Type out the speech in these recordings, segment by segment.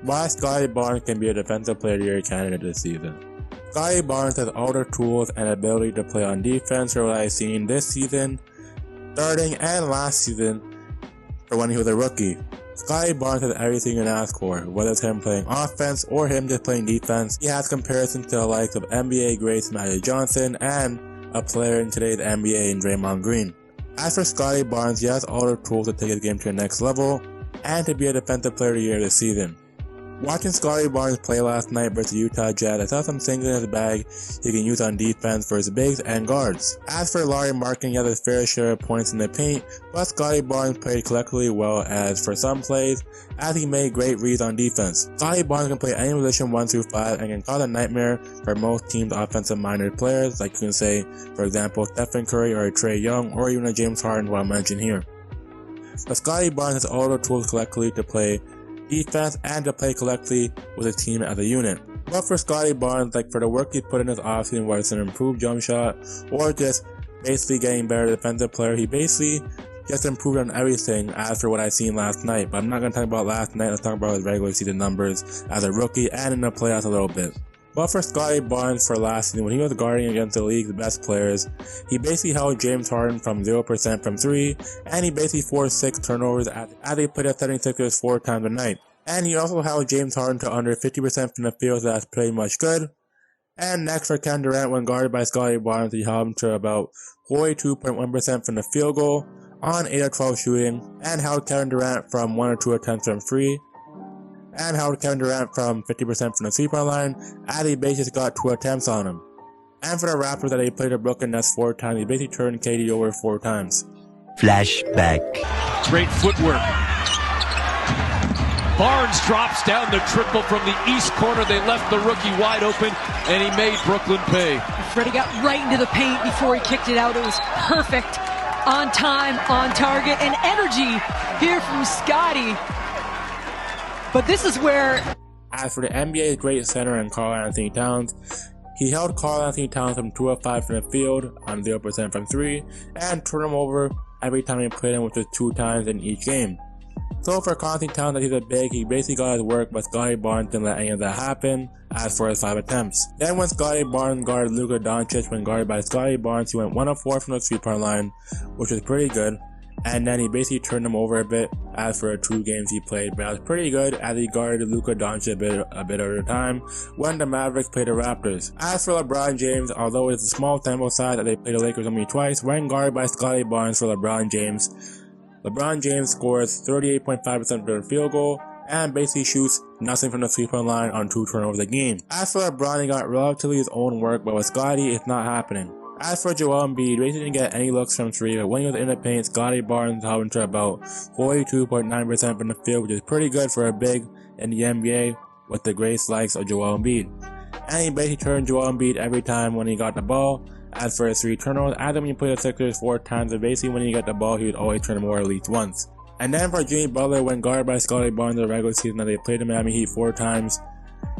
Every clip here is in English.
why Scottie Barrnes can be a Defensive Player of the Year candidate this season. Scottie Barrnes has all the tools and ability to play on defense for what I've seen this season, starting and last season for when he was a rookie. Scottie Barrnes has everything you can ask for, whether it's him playing offense or him just playing defense. He has comparisons to the likes of NBA greats Magic Johnson and a player in today's NBA in Draymond Green. As for Scottie Barrnes, he has all the tools to take his game to the next level and to be a Defensive Player of the Year this season. Watching Scottie Barrnes play last night versus Utah Jazz, I saw some things in his bag he can use on defense for his bigs and guards. As for Lauri Markkanen, he has his fair share of points in the paint, but Scottie Barrnes played collectively well as for some plays, as he made great reads on defense. Scottie Barrnes can play any position 1 through 5 and can cause a nightmare for most teams' offensive-minded players, like you can say, for example, Stephen Curry or a Trae Young or even a James Harden, who I mentioned here. But Scottie Barrnes has all the tools collectively to play defense and to play collectively with a team as a unit. But for Scottie Barrnes, like for the work he put in his offseason, whether it's an improved jump shot or just basically getting better defensive player, he basically just improved on everything as for what I seen last night. But I'm not going to talk about last night, let's talk about his regular season numbers as a rookie and in the playoffs a little bit. But for Scottie Barrnes for last season, when he was guarding against the league's best players, he basically held James Harden from 0% from 3, and he basically forced 6 turnovers as he played at 76ers 4 times a night. And he also held James Harden to under 50% from the field, so that's pretty much good. And next for Kevin Durant, when guarded by Scottie Barrnes, he held him to about 42.1% from the field goal on 8 of 12 shooting, and held Kevin Durant from 1 or 2 attempts from 3. And held Kevin Durant from 50% from the 3-point line, as he basically got 2 attempts on him. And for the Raptors that he played the Brooklyn Nets 4 times, he basically turned KD over 4 times. Flashback. Great footwork. Barnes drops down the triple from the east corner. They left the rookie wide open, and he made Brooklyn pay. Freddie got right into the paint before he kicked it out. It was perfect, on time, on target, and energy here from Scottie. But this is where... As for the NBA's great center and Karl-Anthony Towns, he held Karl-Anthony Towns from 2 of 5 from the field on 0% from 3, and turned him over every time he played him, which was 2 times in each game. So for Karl-Anthony Towns, that he's a big, he basically got his work, but Scottie Barrnes didn't let any of that happen as for his 5 attempts. Then when Scottie Barrnes guarded Luka Doncic, when guarded by Scottie Barrnes, he went 1 of 4 from the 3-point line, which was pretty good. And then he basically turned him over a bit as for the 2 games he played, but that was pretty good as he guarded Luka Doncic a bit at a time when the Mavericks played the Raptors. As for LeBron James, although it's a small sample size that they played the Lakers only twice, when guarded by Scottie Barrnes for LeBron James scores 38.5% for the field goal and basically shoots nothing from the 3-point line on 2 turnovers a game. As for LeBron, he got relatively his own work, but with Scottie, it's not happening. As for Joel Embiid, he basically didn't get any looks from 3, but when he was in the paint, Scottie Barrnes held him to about 42.9% from the field, which is pretty good for a big in the NBA with the great likes of Joel Embiid. And he basically turned Joel Embiid every time when he got the ball. As for his 3 turnovers, as when he played the Sixers 4 times, but basically when he got the ball, he would always turn him over at least once. And then for Jimmy Butler, when guarded by Scottie Barrnes in the regular season that they played the Miami Heat 4 times,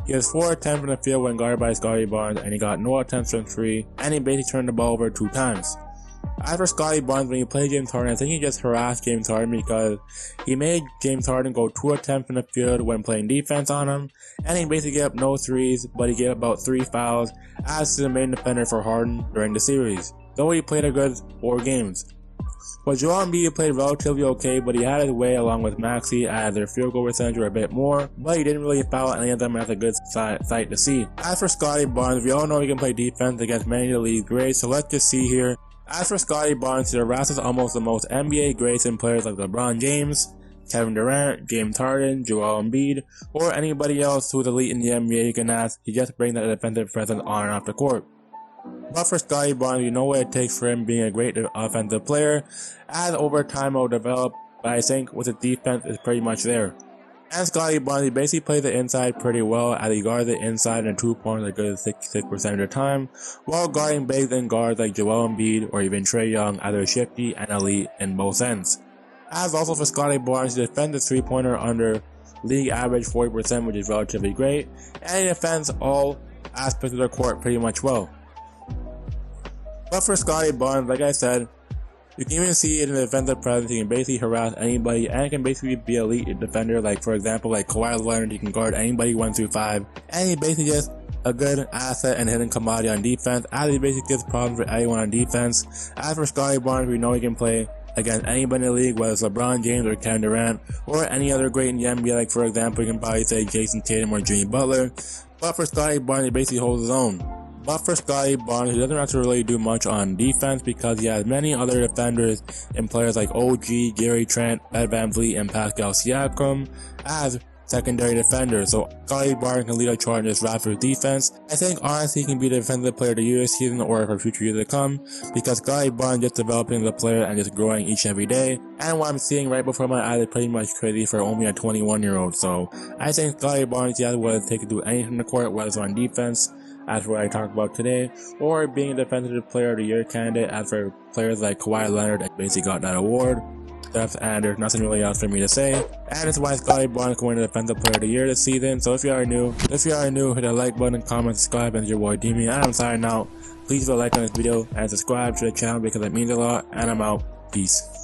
he has 4 attempts from the field when guarded by Scottie Barrnes, and he got no attempts from 3, and he basically turned the ball over 2 times. As for Scottie Barrnes, when he played James Harden, I think he just harassed James Harden because he made James Harden go 2 attempts from the field when playing defense on him, and he basically gave up no 3s, but he gave about 3 fouls as the main defender for Harden during the series, though he played a good 4 games. But Joel Embiid played relatively okay, but he had his way along with Maxey as their field goal percentage were a bit more, but he didn't really foul any of them. That's a good sight to see. As for Scottie Barrnes, we all know he can play defense against many of the league's greats, so let's just see here. As for Scottie Barrnes, he harasses almost the most NBA greats and players like LeBron James, Kevin Durant, James Harden, Joel Embiid, or anybody else who's elite in the NBA you can ask. He just brings that defensive presence on and off the court. But for Scottie Barrnes, you know what it takes for him being a great offensive player, as over time it will develop, but I think with his defense is pretty much there. And Scottie Barrnes, he basically plays the inside pretty well, as he guards the inside and 2-pointers a good 66% of the time, while guarding bigs and guards like Joel Embiid or even Trae Young as they're shifty and elite in both ends. As also for Scottie Barrnes, he defends the 3-pointer under league average 40%, which is relatively great, and he defends all aspects of the court pretty much well. But for Scottie Barrnes, like I said, You can even see it in the defensive presence. He can basically harass anybody and can basically be an elite defender. Like for example, like Kawhi Leonard, he can guard anybody 1 through 5, and he basically just a good asset and hidden commodity on defense, as he basically gives problems for everyone on defense. As for Scottie Barrnes, we know he can play against anybody in the league, whether it's LeBron James or Kevin Durant, or any other great in the NBA. Like for example, you can probably say Jason Tatum or Jimmy Butler. But for Scottie Barrnes, he basically holds his own. But for Scottie Barrnes, he doesn't have to really do much on defense because he has many other defenders and players like OG, Gary Trent, Ed VanVleet, and Pascal Siakam as secondary defenders. So Scottie Barrnes can lead a charge in this Raptors defense. I think honestly he can be the defensive player of the year this season or for future years to come, because Scottie Barrnes just developing as a player and just growing each and every day. And what I'm seeing right before my eyes is pretty much crazy for only a 21-year-old. So I think Scottie Barrnes, yeah, will take to do anything in the court, whether it's on defense, as for what I talked about today, or being a defensive player of the year candidate, as for players like Kawhi Leonard that basically got that award. And there's nothing really else for me to say. And it's why Scottie Barrnes can win the defensive player of the year this season. So if you are new, hit the like button, comment, subscribe, and it's your boy Demi. And I'm signing out. Please leave a like on this video and subscribe to the channel because it means a lot. And I'm out. Peace.